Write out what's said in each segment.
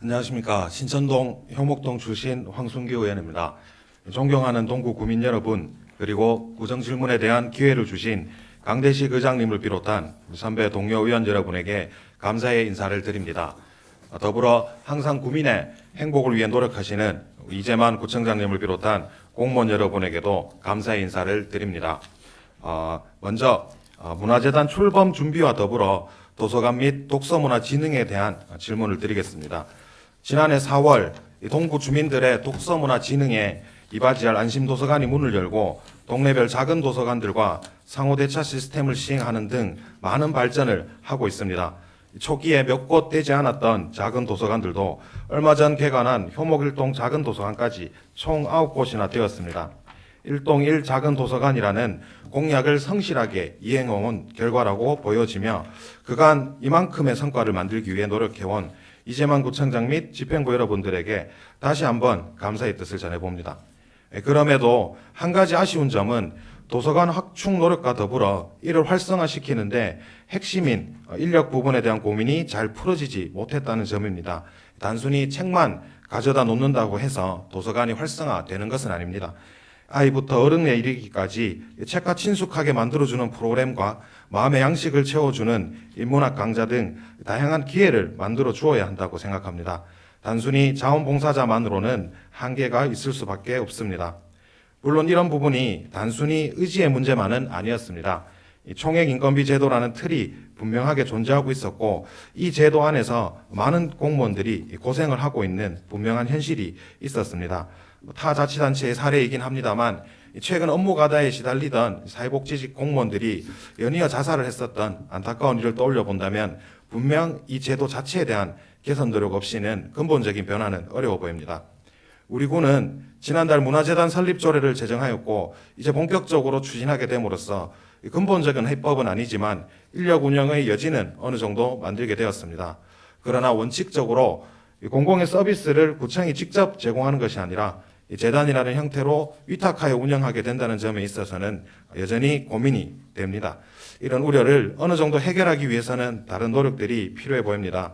안녕하십니까. 신천동 효목동 출신 황순규 의원입니다. 존경하는 동구 구민 여러분, 그리고 구정 질문에 대한 기회를 주신 강대식 의장님을 비롯한 선배 동료 의원 여러분에게 감사의 인사를 드립니다. 더불어 항상 구민의 행복을 위해 노력하시는 이재만 구청장님을 비롯한 공무원 여러분에게도 감사의 인사를 드립니다. 먼저 문화재단 출범 준비와 더불어 도서관 및 독서문화 진흥에 대한 질문을 드리겠습니다. 지난해 4월 동구 주민들의 독서문화 진흥에 이바지할 안심도서관이 문을 열고 동네별 작은 도서관들과 상호대차 시스템을 시행하는 등 많은 발전을 하고 있습니다. 초기에 몇 곳 되지 않았던 작은 도서관들도 얼마 전 개관한 효목1동 작은 도서관까지 총 9곳이나 되었습니다. 1동 1 작은 도서관이라는 공약을 성실하게 이행해온 결과라고 보여지며 그간 이만큼의 성과를 만들기 위해 노력해온 이재만 구청장 및 집행부 여러분들에게 다시 한번 감사의 뜻을 전해봅니다. 그럼에도 한 가지 아쉬운 점은 도서관 확충 노력과 더불어 이를 활성화시키는데 핵심인 인력 부분에 대한 고민이 잘 풀어지지 못했다는 점입니다. 단순히 책만 가져다 놓는다고 해서 도서관이 활성화되는 것은 아닙니다. 아이부터 어른에 이르기까지 책과 친숙하게 만들어주는 프로그램과 마음의 양식을 채워주는 인문학 강좌 등 다양한 기회를 만들어 주어야 한다고 생각합니다. 단순히 자원봉사자만으로는 한계가 있을 수밖에 없습니다. 물론 이런 부분이 단순히 의지의 문제만은 아니었습니다. 총액인건비 제도라는 틀이 분명하게 존재하고 있었고 이 제도 안에서 많은 공무원들이 고생을 하고 있는 분명한 현실이 있었습니다. 타 자치단체의 사례이긴 합니다만 최근 업무 가다에 시달리던 사회복지직 공무원들이 연이어 자살을 했었던 안타까운 일을 떠올려 본다면 분명 이 제도 자체에 대한 개선 노력 없이는 근본적인 변화는 어려워 보입니다. 우리 군은 지난달 문화재단 설립 조례를 제정하였고 이제 본격적으로 추진하게 됨으로써 근본적인 해법은 아니지만 인력 운영의 여지는 어느 정도 만들게 되었습니다. 그러나 원칙적으로 공공의 서비스를 구청이 직접 제공하는 것이 아니라 재단이라는 형태로 위탁하여 운영하게 된다는 점에 있어서는 여전히 고민이 됩니다. 이런 우려를 어느 정도 해결하기 위해서는 다른 노력들이 필요해 보입니다.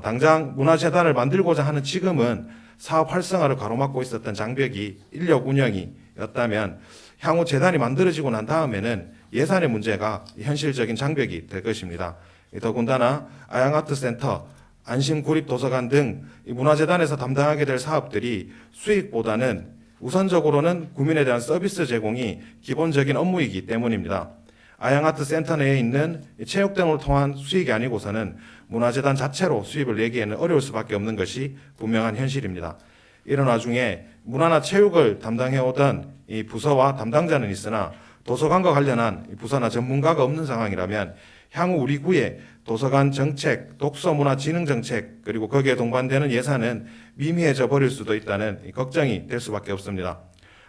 당장 문화재단을 만들고자 하는 지금은 사업 활성화를 가로막고 있었던 장벽이 인력 운영이었다면 향후 재단이 만들어지고 난 다음에는 예산의 문제가 현실적인 장벽이 될 것입니다. 더군다나 아양아트센터, 안심구립도서관 등 문화재단에서 담당하게 될 사업들이 수익보다는 우선적으로는 구민에 대한 서비스 제공이 기본적인 업무이기 때문입니다. 아양아트센터 내에 있는 체육 등을 통한 수익이 아니고서는 문화재단 자체로 수입을 내기에는 어려울 수밖에 없는 것이 분명한 현실입니다. 이런 와중에 문화나 체육을 담당해오던 이 부서와 담당자는 있으나 도서관과 관련한 부서나 전문가가 없는 상황이라면 향후 우리 구의 도서관 정책, 독서문화 진흥 정책, 그리고 거기에 동반되는 예산은 미미해져 버릴 수도 있다는 걱정이 될 수밖에 없습니다.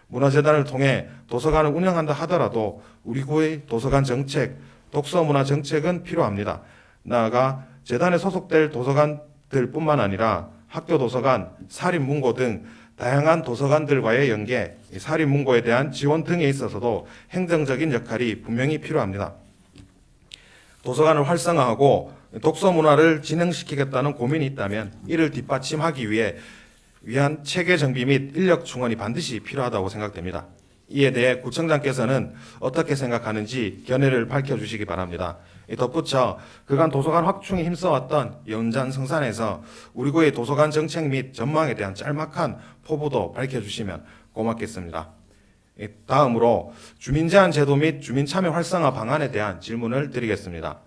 문화재단을 통해 도서관을 운영한다 하더라도 우리 구의 도서관 정책, 독서문화 정책은 필요합니다. 나아가 재단에 소속될 도서관들뿐만 아니라 학교 도서관, 사립문고 등 다양한 도서관들과의 연계, 사립문고에 대한 지원 등에 있어서도 행정적인 역할이 분명히 필요합니다. 도서관을 활성화하고 독서 문화를 진흥시키겠다는 고민이 있다면 이를 뒷받침하기 위한 체계 정비 및 인력 충원이 반드시 필요하다고 생각됩니다. 이에 대해 구청장께서는 어떻게 생각하는지 견해를 밝혀주시기 바랍니다. 덧붙여 그간 도서관 확충에 힘써왔던 연장성산에서 우리 구의 도서관 정책 및 전망에 대한 짤막한 포부도 밝혀주시면 고맙겠습니다. 다음으로 주민제한 제도 및 주민참여 활성화 방안에 대한 질문을 드리겠습니다.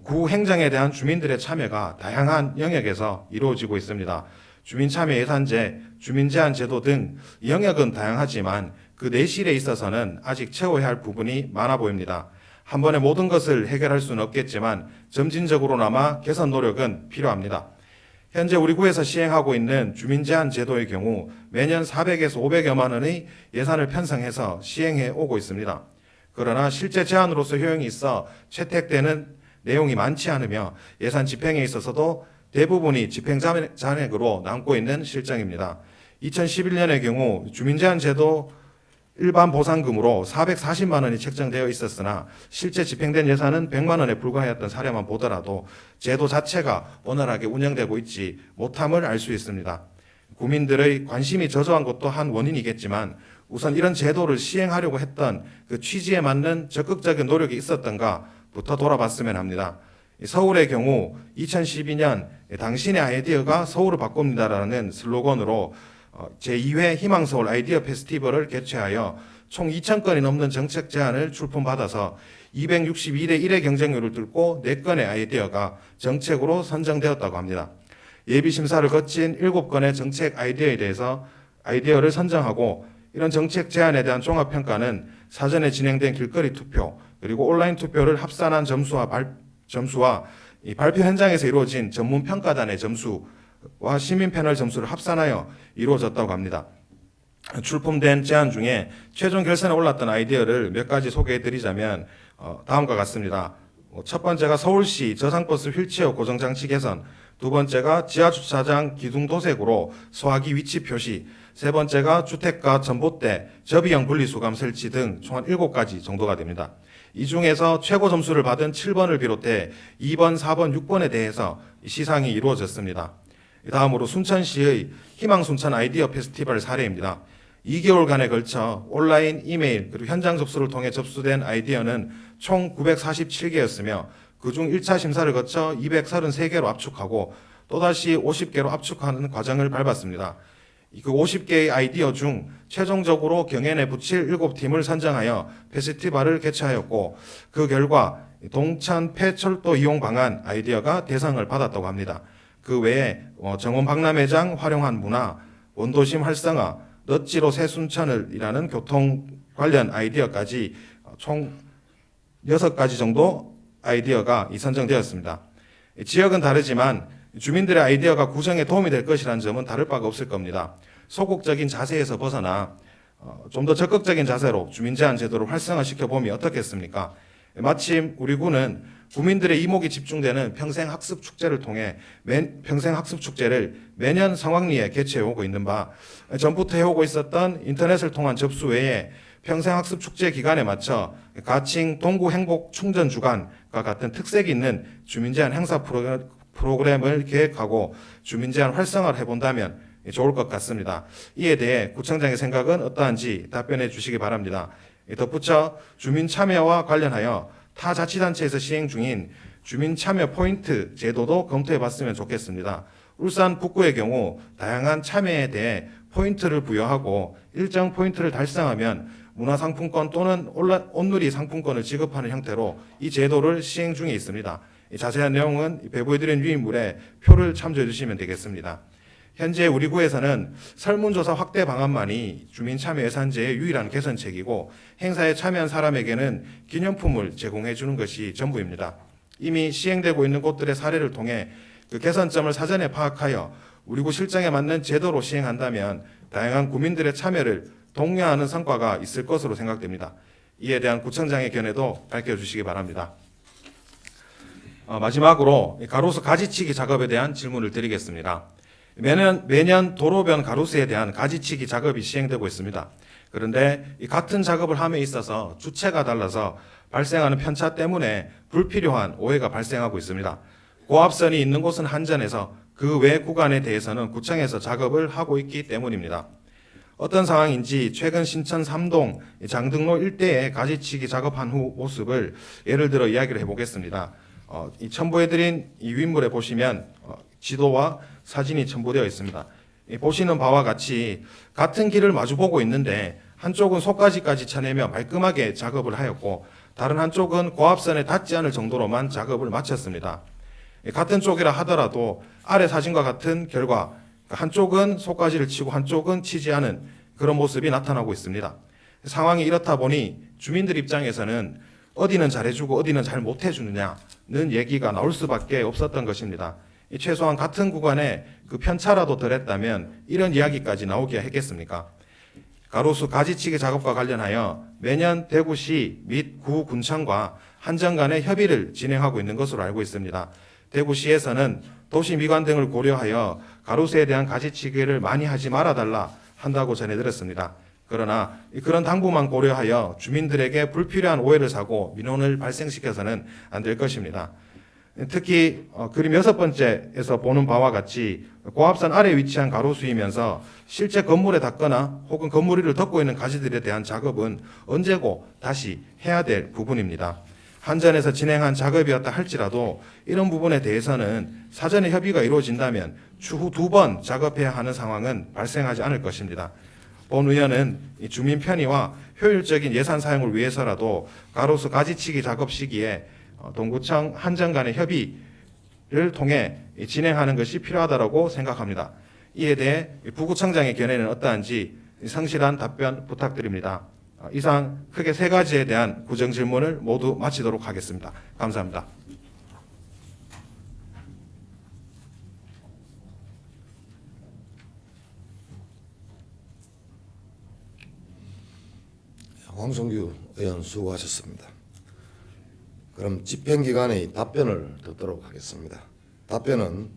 구 행정에 대한 주민들의 참여가 다양한 영역에서 이루어지고 있습니다. 주민참여 예산제, 주민제한 제도 등 영역은 다양하지만 그 내실에 있어서는 아직 채워야 할 부분이 많아 보입니다. 한 번에 모든 것을 해결할 수는 없겠지만 점진적으로나마 개선 노력은 필요합니다. 현재 우리 구에서 시행하고 있는 주민제한 제도의 경우 매년 400에서 500여만 원의 예산을 편성해서 시행해 오고 있습니다. 그러나 실제 제한으로서 효용이 있어 채택되는 내용이 많지 않으며 예산 집행에 있어서도 대부분이 집행 잔액으로 남고 있는 실정입니다. 2011년의 경우 주민제한 제도에 일반 보상금으로 440만 원이 책정되어 있었으나 실제 집행된 예산은 100만 원에 불과했던 사례만 보더라도 제도 자체가 원활하게 운영되고 있지 못함을 알 수 있습니다. 국민들의 관심이 저조한 것도 한 원인이겠지만 우선 이런 제도를 시행하려고 했던 그 취지에 맞는 적극적인 노력이 있었던가부터 돌아봤으면 합니다. 서울의 경우 2012년 당신의 아이디어가 서울을 바꿉니다라는 슬로건으로 제2회 희망서울 아이디어 페스티벌을 개최하여 총 2,000건이 넘는 정책 제안을 출품받아서 262대 1의 경쟁률을 뚫고 4건의 아이디어가 정책으로 선정되었다고 합니다. 예비 심사를 거친 7건의 정책 아이디어에 대해서 아이디어를 선정하고 이런 정책 제안에 대한 종합평가는 사전에 진행된 길거리 투표 그리고 온라인 투표를 합산한 점수와 이 발표 현장에서 이루어진 전문 평가단의 점수와 시민 패널 점수를 합산하여 이루어졌다고 합니다. 출품된 제안 중에 최종 결선에 올랐던 아이디어를 몇 가지 소개해드리자면 다음과 같습니다. 첫 번째가 서울시 저상버스 휠체어 고정장치 개선, 두 번째가 지하주차장 기둥 도색으로 소화기 위치 표시, 세 번째가 주택가 전봇대 접이형 분리수감 설치 등 총 한 7가지 정도가 됩니다. 이 중에서 최고 점수를 받은 7번을 비롯해 2번, 4번, 6번에 대해서 시상이 이루어졌습니다. 다음으로 순천시의 희망순천 아이디어 페스티벌 사례입니다. 2개월간에 걸쳐 온라인, 이메일, 그리고 현장 접수를 통해 접수된 아이디어는 총 947개였으며 그중 1차 심사를 거쳐 233개로 압축하고 또다시 50개로 압축하는 과정을 밟았습니다. 그 50개의 아이디어 중 최종적으로 경연에 붙일 7팀을 선정하여 페스티벌을 개최하였고 그 결과 동천 폐철도 이용 방안 아이디어가 대상을 받았다고 합니다. 그 외에 정원 박람회장 활용한 문화, 원도심 활성화, 넛지로 새순천을이라는 교통 관련 아이디어까지 총 6가지 정도 아이디어가 선정되었습니다. 지역은 다르지만 주민들의 아이디어가 구정에 도움이 될 것이라는 점은 다를 바가 없을 겁니다. 소극적인 자세에서 벗어나 좀 더 적극적인 자세로 주민제한 제도를 활성화시켜 보면 어떻겠습니까? 마침 우리 군은 국민들의 이목이 집중되는 평생학습축제를 통해 평생학습축제를 매년 성황리에 개최해오고 있는 바 전부터 해오고 있었던 인터넷을 통한 접수 외에 평생학습축제 기간에 맞춰 가칭 동구행복충전주간과 같은 특색이 있는 주민제한 행사 프로그램을 계획하고 주민제한 활성화를 해본다면 좋을 것 같습니다. 이에 대해 구청장의 생각은 어떠한지 답변해 주시기 바랍니다. 덧붙여 주민 참여와 관련하여 타 자치단체에서 시행 중인 주민 참여 포인트 제도도 검토해 봤으면 좋겠습니다. 울산 북구의 경우 다양한 참여에 대해 포인트를 부여하고 일정 포인트를 달성하면 문화상품권 또는 온누리 상품권을 지급하는 형태로 이 제도를 시행 중에 있습니다. 자세한 내용은 배부해드린 유인물에 표를 참조해 주시면 되겠습니다. 현재 우리 구에서는 설문조사 확대 방안만이 주민 참여 예산제의 유일한 개선책이고 행사에 참여한 사람에게는 기념품을 제공해 주는 것이 전부입니다. 이미 시행되고 있는 곳들의 사례를 통해 그 개선점을 사전에 파악하여 우리 구 실정에 맞는 제도로 시행한다면 다양한 국민들의 참여를 독려하는 성과가 있을 것으로 생각됩니다. 이에 대한 구청장의 견해도 밝혀주시기 바랍니다. 마지막으로 가로수 가지치기 작업에 대한 질문을 드리겠습니다. 매년 도로변 가로수에 대한 가지치기 작업이 시행되고 있습니다. 그런데 이 같은 작업을 함에 있어서 주체가 달라서 발생하는 편차 때문에 불필요한 오해가 발생하고 있습니다. 고압선이 있는 곳은 한전에서 그 외 구간에 대해서는 구청에서 작업을 하고 있기 때문입니다. 어떤 상황인지 최근 신천 3동 장등로 일대에 가지치기 작업한 후 모습을 예를 들어 이야기를 해보겠습니다. 이 첨부해드린 이 유인물에 보시면 지도와 사진이 첨부되어 있습니다. 보시는 바와 같이 같은 길을 마주보고 있는데 한쪽은 속가지까지 쳐내며 말끔하게 작업을 하였고 다른 한쪽은 고압선에 닿지 않을 정도로만 작업을 마쳤습니다. 같은 쪽이라 하더라도 아래 사진과 같은 결과 한쪽은 속가지를 치고 한쪽은 치지 않은 그런 모습이 나타나고 있습니다. 상황이 이렇다 보니 주민들 입장에서는 어디는 잘해주고 어디는 잘 못해주느냐는 얘기가 나올 수밖에 없었던 것입니다. 최소한 같은 구간에 그 편차라도 덜했다면 이런 이야기까지 나오기야 했겠습니까? 가로수 가지치기 작업과 관련하여 매년 대구시 및 구군청과 한전 간의 협의를 진행하고 있는 것으로 알고 있습니다. 대구시에서는 도시 미관 등을 고려하여 가로수에 대한 가지치기를 많이 하지 말아달라 한다고 전해 들었습니다. 그러나 그런 당부만 고려하여 주민들에게 불필요한 오해를 사고 민원을 발생시켜서는 안 될 것입니다. 특히 그림 6번째에서 보는 바와 같이 고압산 아래에 위치한 가로수이면서 실제 건물에 닿거나 혹은 건물 위를 덮고 있는 가지들에 대한 작업은 언제고 다시 해야 될 부분입니다. 한전에서 진행한 작업이었다 할지라도 이런 부분에 대해서는 사전에 협의가 이루어진다면 추후 2번 작업해야 하는 상황은 발생하지 않을 것입니다. 본 의원은 주민 편의와 효율적인 예산 사용을 위해서라도 가로수 가지치기 작업 시기에 동구청 한전 간의 협의를 통해 진행하는 것이 필요하다고 생각합니다. 이에 대해 부구청장의 견해는 어떠한지 성실한 답변 부탁드립니다. 이상 크게 3가지에 대한 구정 질문을 모두 마치도록 하겠습니다. 감사합니다. 황순규 의원 수고하셨습니다. 그럼 집행기관의 답변을 듣도록 하겠습니다. 답변은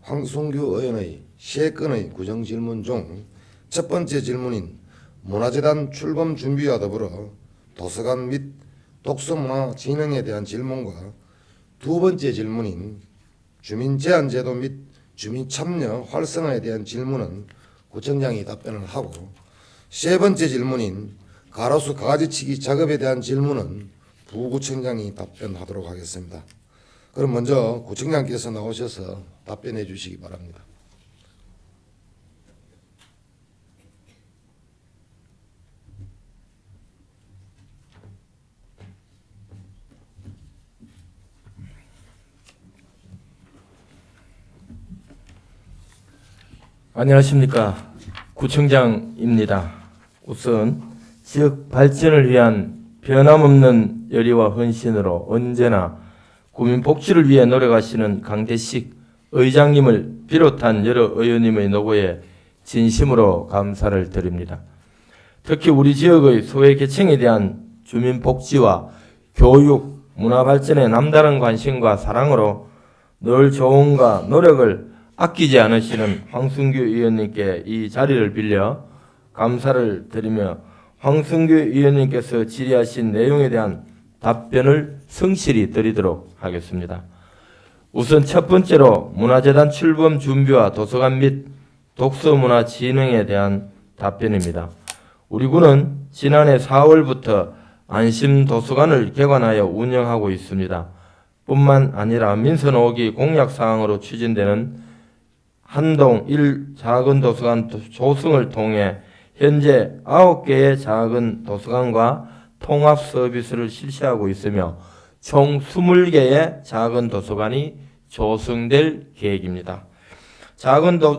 황순규 의원의 3건의 구정질문 중 첫 번째 질문인 문화재단 출범 준비와 더불어 도서관 및 독서문화 진흥에 대한 질문과 2번째 질문인 주민제한제도 및 주민참여 활성화에 대한 질문은 구청장이 답변을 하고 3번째 질문인 가로수 가지치기 작업에 대한 질문은 부구청장이 답변하도록 하겠습니다. 그럼 먼저 구청장께서 나오셔서 답변해 주시기 바랍니다. 안녕하십니까. 구청장입니다. 우선 지역 발전을 위한 변함없는 열의와 헌신으로 언제나 구민 복지를 위해 노력하시는 강대식 의장님을 비롯한 여러 의원님의 노고에 진심으로 감사를 드립니다. 특히 우리 지역의 소외계층에 대한 주민 복지와 교육, 문화 발전에 남다른 관심과 사랑으로 늘 조언과 노력을 아끼지 않으시는 황순규 의원님께 이 자리를 빌려 감사를 드리며 황순규 의원님께서 질의하신 내용에 대한 답변을 성실히 드리도록 하겠습니다. 우선 첫 번째로 문화재단 출범 준비와 도서관 및 독서문화 진흥에 대한 답변입니다. 우리 군은 지난해 4월부터 안심도서관을 개관하여 운영하고 있습니다. 뿐만 아니라 민선 5기 공약사항으로 추진되는 한동 1 작은 도서관 조성을 통해 현재 9개의 작은 도서관과 통합 서비스를 실시하고 있으며 총 20개의 작은 도서관이 조성될 계획입니다.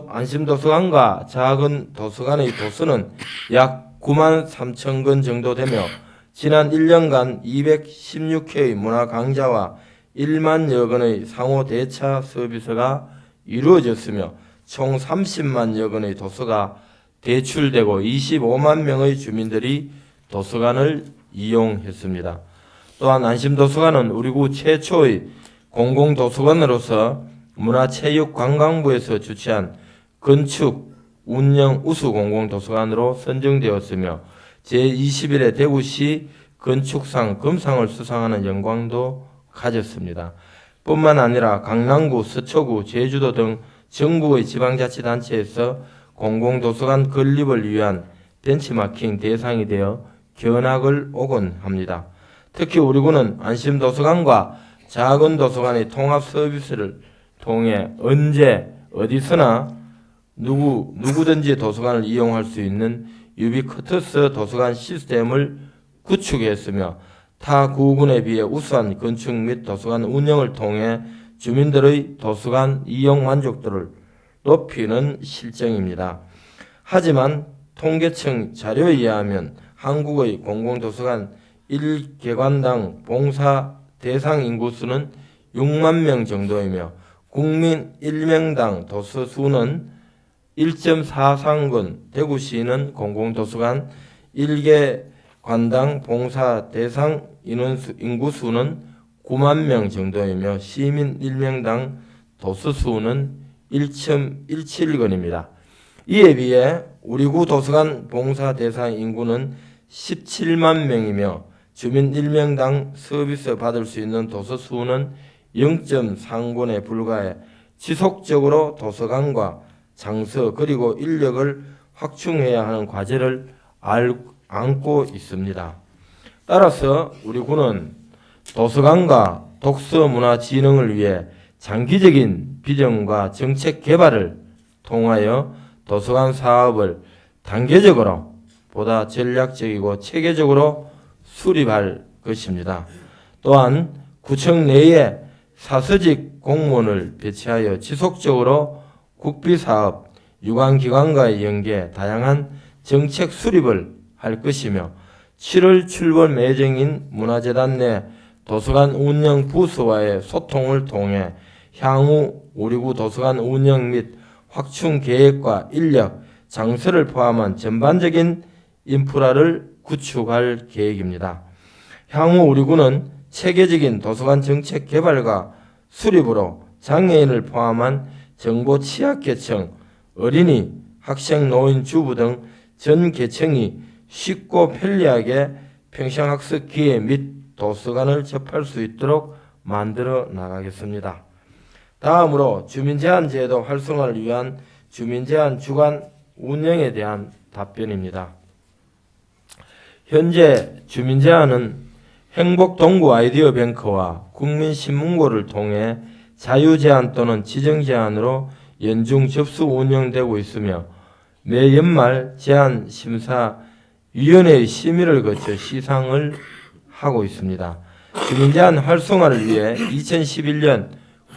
안심도서관과 작은 도서관의 도수는 약 9만 3천 건 정도 되며 지난 1년간 216회의 문화 강좌와 1만여 건의 상호 대차 서비스가 이루어졌으며 총 30만여 건의 도서가 대출되고 25만 명의 주민들이 도서관을 이용했습니다. 또한 안심도서관은 우리 구 최초의 공공도서관으로서 문화체육관광부에서 주최한 건축, 운영 우수 공공도서관으로 선정되었으며 제21회 대구시 건축상 금상을 수상하는 영광도 가졌습니다. 뿐만 아니라 강남구, 서초구, 제주도 등 전국의 지방자치단체에서 공공도서관 건립을 위한 벤치마킹 대상이 되어 견학을 오곤 합니다. 특히 우리 군은 안심도서관과 작은 도서관의 통합 서비스를 통해 언제 어디서나 누구든지 도서관을 이용할 수 있는 유비쿼터스 도서관 시스템을 구축했으며 타 구군에 비해 우수한 건축 및 도서관 운영을 통해 주민들의 도서관 이용 만족도를 높이는 실정입니다. 하지만 통계청 자료에 의하면 한국의 공공도서관 1개관당 봉사 대상 인구수는 6만 명 정도이며 국민 1명당 도서 수는 1.43건, 대구시는 공공도서관 1개관당 봉사 대상 인구수는 9만 명 정도이며 시민 1명당 도서 수는 1.17건입니다. 이에 비해 우리 구 도서관 봉사 대상 인구는 17만 명이며 주민 1명당 서비스 받을 수 있는 도서 수는 0.3권에 불과해 지속적으로 도서관과 장소 그리고 인력을 확충해야 하는 과제를 안고 있습니다. 따라서 우리 구는 도서관과 독서문화 진흥을 위해 장기적인 비전과 정책 개발을 통하여 도서관 사업을 단계적으로 보다 전략적이고 체계적으로 수립할 것입니다. 또한 구청 내에 사서직 공무원을 배치하여 지속적으로 국비사업, 유관기관과의 연계, 다양한 정책 수립을 할 것이며 7월 출범 예정인 문화재단 내 도서관 운영 부서와의 소통을 통해 향후 우리구 도서관 운영 및 확충 계획과 인력, 장소를 포함한 전반적인 인프라를 구축할 계획입니다. 향후 우리구는 체계적인 도서관 정책 개발과 수립으로 장애인을 포함한 정보 취약계층, 어린이, 학생, 노인, 주부 등 전 계층이 쉽고 편리하게 평생학습 기회 및 도서관을 접할 수 있도록 만들어 나가겠습니다. 다음으로 주민제한제도 활성화를 위한 주민제한 주간 운영에 대한 답변입니다. 현재 주민제한은 행복동구 아이디어 뱅크와 국민신문고를 통해 자유제한 또는 지정제한으로 연중 접수 운영되고 있으며 매 연말 제한심사위원회의 심의를 거쳐 시상을 하고 있습니다. 주민제한 활성화를 위해 2011년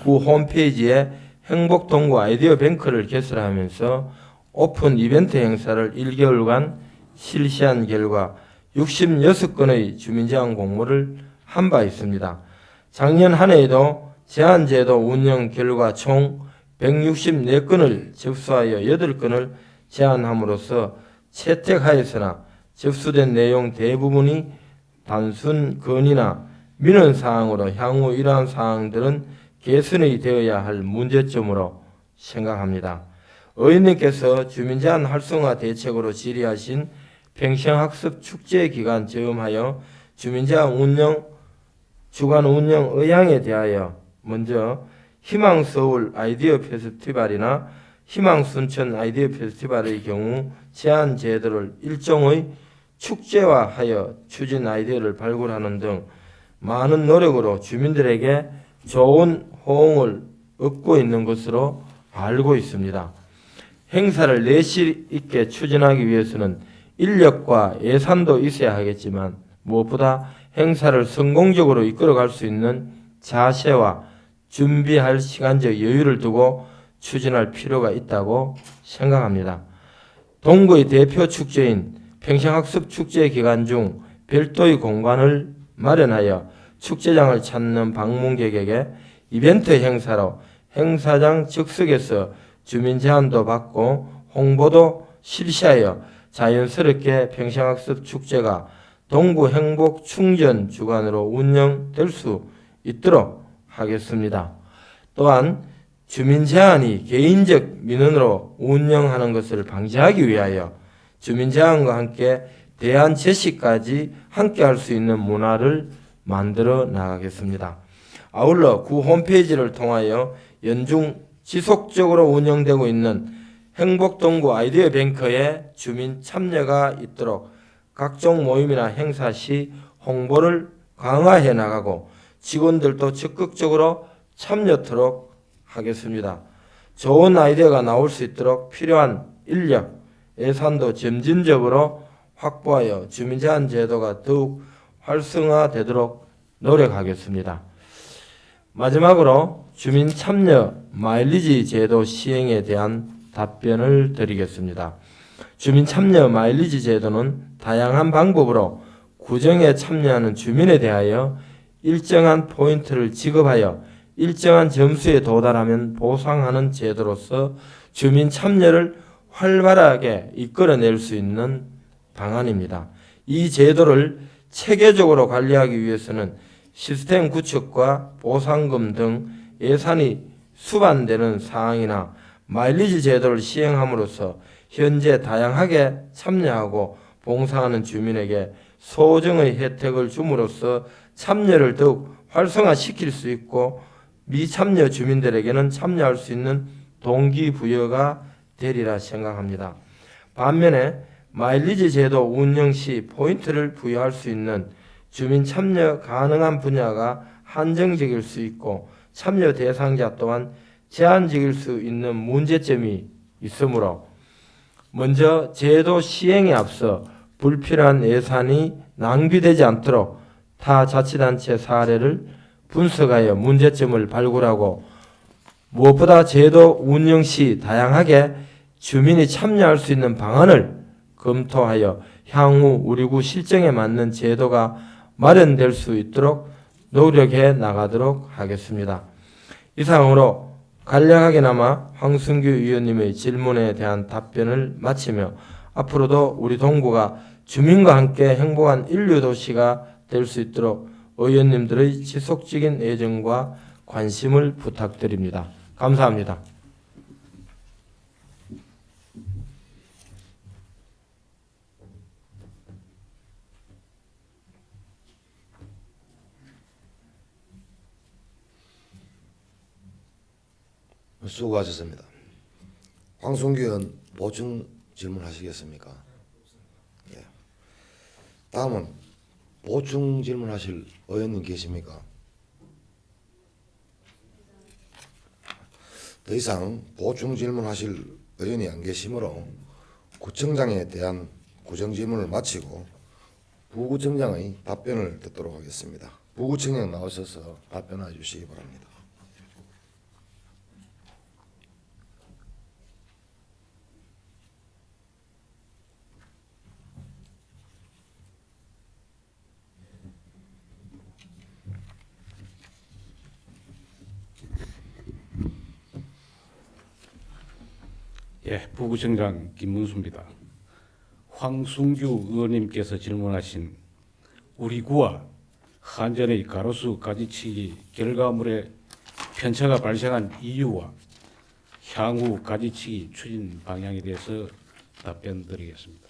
구 홈페이지에 행복동구 아이디어 뱅크를 개설하면서 오픈 이벤트 행사를 1개월간 실시한 결과 66건의 주민제한 공모를 한 바 있습니다. 작년 한 해에도 제한제도 운영 결과 총 164건을 접수하여 8건을 제한함으로써 채택하였으나 접수된 내용 대부분이 단순 건의나 민원사항으로 향후 이러한 사항들은 개선이 되어야 할 문제점으로 생각합니다. 의원님께서 주민제한 활성화 대책으로 질의하신 평생학습 축제 기간 저음하여 주민제한 운영 주간 운영 의향에 대하여 먼저 희망서울 아이디어 페스티벌이나 희망순천 아이디어 페스티벌의 경우 제한 제도를 일종의 축제화하여 추진 아이디어를 발굴하는 등 많은 노력으로 주민들에게 좋은 호응을 얻고 있는 것으로 알고 있습니다. 행사를 내실 있게 추진하기 위해서는 인력과 예산도 있어야 하겠지만 무엇보다 행사를 성공적으로 이끌어갈 수 있는 자세와 준비할 시간적 여유를 두고 추진할 필요가 있다고 생각합니다. 동구의 대표 축제인 평생학습 축제 기간 중 별도의 공간을 마련하여 축제장을 찾는 방문객에게 이벤트 행사로 행사장 즉석에서 주민 제한도 받고 홍보도 실시하여 자연스럽게 평생학습 축제가 동구 행복 충전 주간으로 운영될 수 있도록 하겠습니다. 또한 주민 제한이 개인적 민원으로 운영하는 것을 방지하기 위하여 주민 제한과 함께 대안 제시까지 함께 할 수 있는 문화를 만들어 나가겠습니다. 아울러 구 홈페이지를 통하여 연중 지속적으로 운영되고 있는 행복동구 아이디어 뱅크에 주민 참여가 있도록 각종 모임이나 행사 시 홍보를 강화해 나가고 직원들도 적극적으로 참여토록 하겠습니다. 좋은 아이디어가 나올 수 있도록 필요한 인력, 예산도 점진적으로 확보하여 주민제한 제도가 더욱 활성화되도록 노력하겠습니다. 마지막으로 주민 참여 마일리지 제도 시행에 대한 답변을 드리겠습니다. 주민 참여 마일리지 제도는 다양한 방법으로 구정에 참여하는 주민에 대하여 일정한 포인트를 지급하여 일정한 점수에 도달하면 보상하는 제도로서 주민 참여를 활발하게 이끌어낼 수 있는 방안입니다. 이 제도를 체계적으로 관리하기 위해서는 시스템 구축과 보상금 등 예산이 수반되는 사항이나 마일리지 제도를 시행함으로써 현재 다양하게 참여하고 봉사하는 주민에게 소정의 혜택을 줌으로써 참여를 더욱 활성화시킬 수 있고 미참여 주민들에게는 참여할 수 있는 동기부여가 되리라 생각합니다. 반면에 마일리지 제도 운영 시 포인트를 부여할 수 있는 주민 참여 가능한 분야가 한정적일 수 있고 참여 대상자 또한 제한적일 수 있는 문제점이 있으므로 먼저 제도 시행에 앞서 불필요한 예산이 낭비되지 않도록 타 자치단체 사례를 분석하여 문제점을 발굴하고 무엇보다 제도 운영 시 다양하게 주민이 참여할 수 있는 방안을 검토하여 향후 우리 구 실정에 맞는 제도가 마련될 수 있도록 노력해 나가도록 하겠습니다. 이상으로 간략하게나마 황순규 의원님의 질문에 대한 답변을 마치며 앞으로도 우리 동구가 주민과 함께 행복한 인류도시가 될 수 있도록 의원님들의 지속적인 애정과 관심을 부탁드립니다. 감사합니다. 수고하셨습니다. 황순규 의원 보충 질문하시겠습니까? 예. 다음은 보충 질문하실 의원님 계십니까? 더 이상 보충 질문하실 의원이 안 계시므로 구청장에 대한 구정 질문을 마치고 부구청장의 답변을 듣도록 하겠습니다. 부구청장 나오셔서 답변해 주시기 바랍니다. 예, 부구청장 김문수입니다. 황순규 의원님께서 질문하신 우리 구와 한전의 가로수 가지치기 결과물에 편차가 발생한 이유와 향후 가지치기 추진 방향에 대해서 답변드리겠습니다.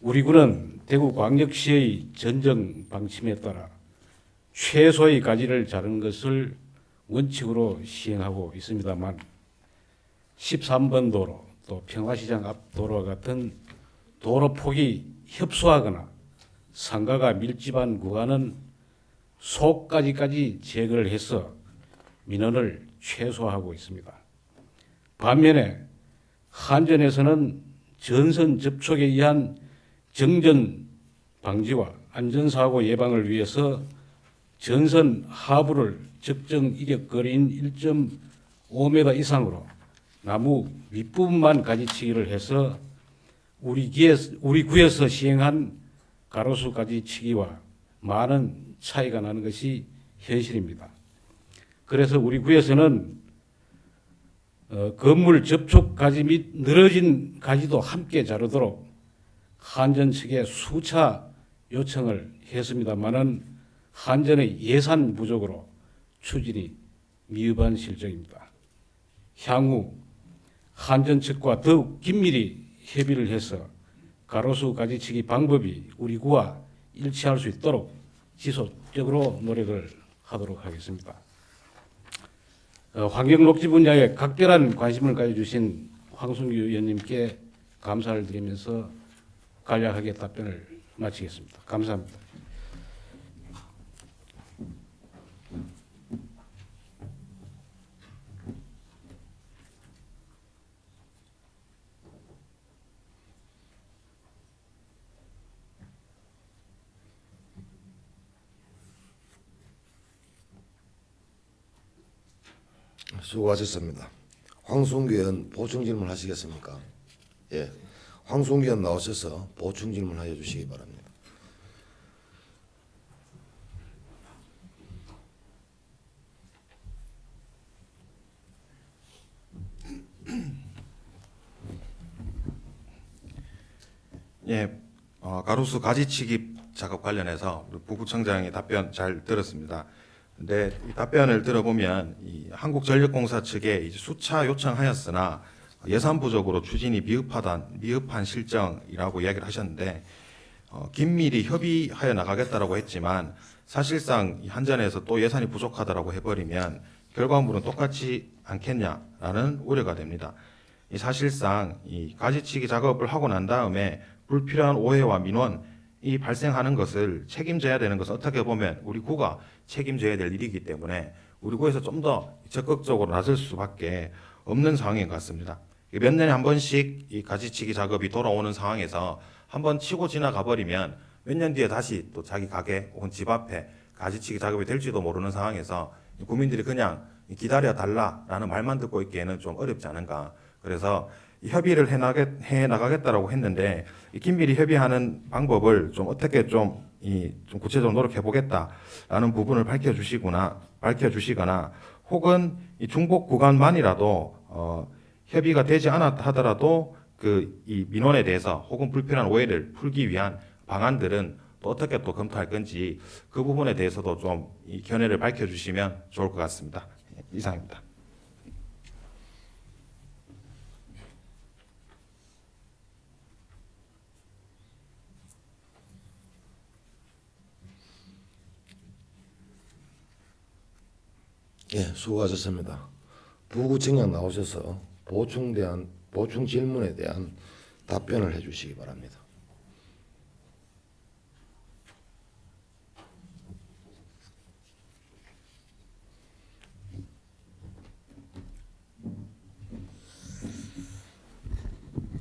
우리 구는 대구광역시의 전정 방침에 따라 최소의 가지를 자르는 것을 원칙으로 시행하고 있습니다만 13번 도로 또 평화시장 앞 도로와 같은 도로 폭이 협소하거나 상가가 밀집한 구간은 속가지까지 제거를 해서 민원을 최소화하고 있습니다. 반면에 한전에서는 전선 접촉에 의한 정전 방지와 안전사고 예방을 위해서 전선 하부를 적정 이력 거리인 1.5m 이상으로 나무 윗부분만 가지치기를 해서 우리 구에서 시행한 가로수 가지치기와 많은 차이가 나는 것이 현실입니다. 그래서 우리 구에서는 건물 접촉 가지 및 늘어진 가지도 함께 자르도록 한전 측에 수차 요청을 했습니다마는 한전의 예산 부족으로 추진이 미흡한 실정입니다. 향후 한전 측과 더욱 긴밀히 협의를 해서 가로수 가지치기 방법이 우리 구와 일치할 수 있도록 지속적으로 노력을 하도록 하겠습니다. 환경녹지 분야에 각별한 관심을 가져주신 황순규 의원님께 감사를 드리면서 간략하게 답변을 마치겠습니다. 감사합니다. 수고하셨습니다. 황순규 의원 보충 질문 하시겠습니까? 예, 황순규 의원 나오셔서 보충 질문하여 주시기 바랍니다. 예, 가로수 가지치기 작업 관련해서 부구청장의 답변 잘 들었습니다. 근데 이 답변을 들어보면 이 한국전력공사 측에 이제 수차 요청하였으나 예산 부족으로 추진이 미흡한 실정이라고 이야기를 하셨는데 긴밀히 협의하여 나가겠다라고 했지만 사실상 이 한전에서 또 예산이 부족하다라고 해버리면 결과물은 똑같지 않겠냐라는 우려가 됩니다. 이 사실상 이 가지치기 작업을 하고 난 다음에 불필요한 오해와 민원이 발생하는 것을 책임져야 되는 것은 어떻게 보면 우리 구가 책임져야 될 일이기 때문에 우리 구에서 좀 더 적극적으로 나설 수밖에 없는 상황인 것 같습니다. 몇 년에 한 번씩 이 가지치기 작업이 돌아오는 상황에서 한 번 치고 지나가 버리면 몇 년 뒤에 다시 또 자기 가게 혹은 집 앞에 가지치기 작업이 될지도 모르는 상황에서 국민들이 그냥 기다려 달라라는 말만 듣고 있기에는 좀 어렵지 않은가. 그래서 협의를 해 나가겠다라고 했는데 이 긴밀히 협의하는 방법을 좀 어떻게 좀 구체적으로 노력해 보겠다라는 부분을 밝혀주시거나 혹은 이 중복 구간만이라도 협의가 되지 않았다 하더라도 이 민원에 대해서 혹은 불필요한 오해를 풀기 위한 방안들은 또 어떻게 또 검토할 건지 그 부분에 대해서도 좀 이 견해를 밝혀주시면 좋을 것 같습니다. 이상입니다. 예, 수고하셨습니다. 부구청장 나오셔서 보충 질문에 대한 답변을 해주시기 바랍니다.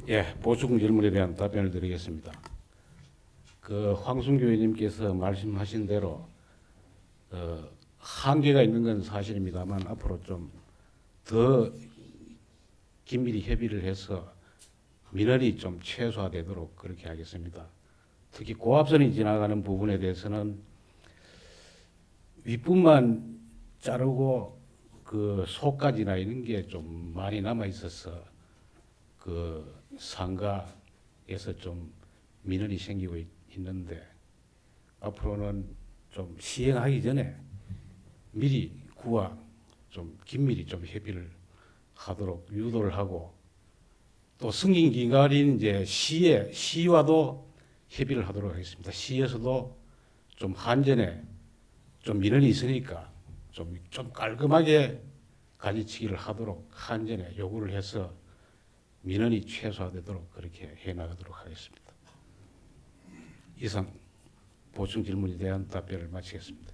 예, 보충 질문에 대한 답변을 드리겠습니다. 황순교 의원님께서 말씀하신 대로 한계가 있는 건 사실입니다만 앞으로 좀 더 긴밀히 협의를 해서 민원이 좀 최소화되도록 그렇게 하겠습니다. 특히 고압선이 지나가는 부분에 대해서는 윗부분만 자르고 그 속까지나 이런 게 좀 많이 남아 있어서 그 상가에서 좀 민원이 생기고 있는데 앞으로는 좀 시행하기 전에 미리 구와 좀 긴밀히 좀 협의를 하도록 유도를 하고 또 승인 기간인 이제 시와도 협의를 하도록 하겠습니다. 시에서도 좀 한전에 좀 민원이 있으니까 좀 깔끔하게 가지치기를 하도록 한전에 요구를 해서 민원이 최소화되도록 그렇게 해나가도록 하겠습니다. 이상 보충 질문에 대한 답변을 마치겠습니다.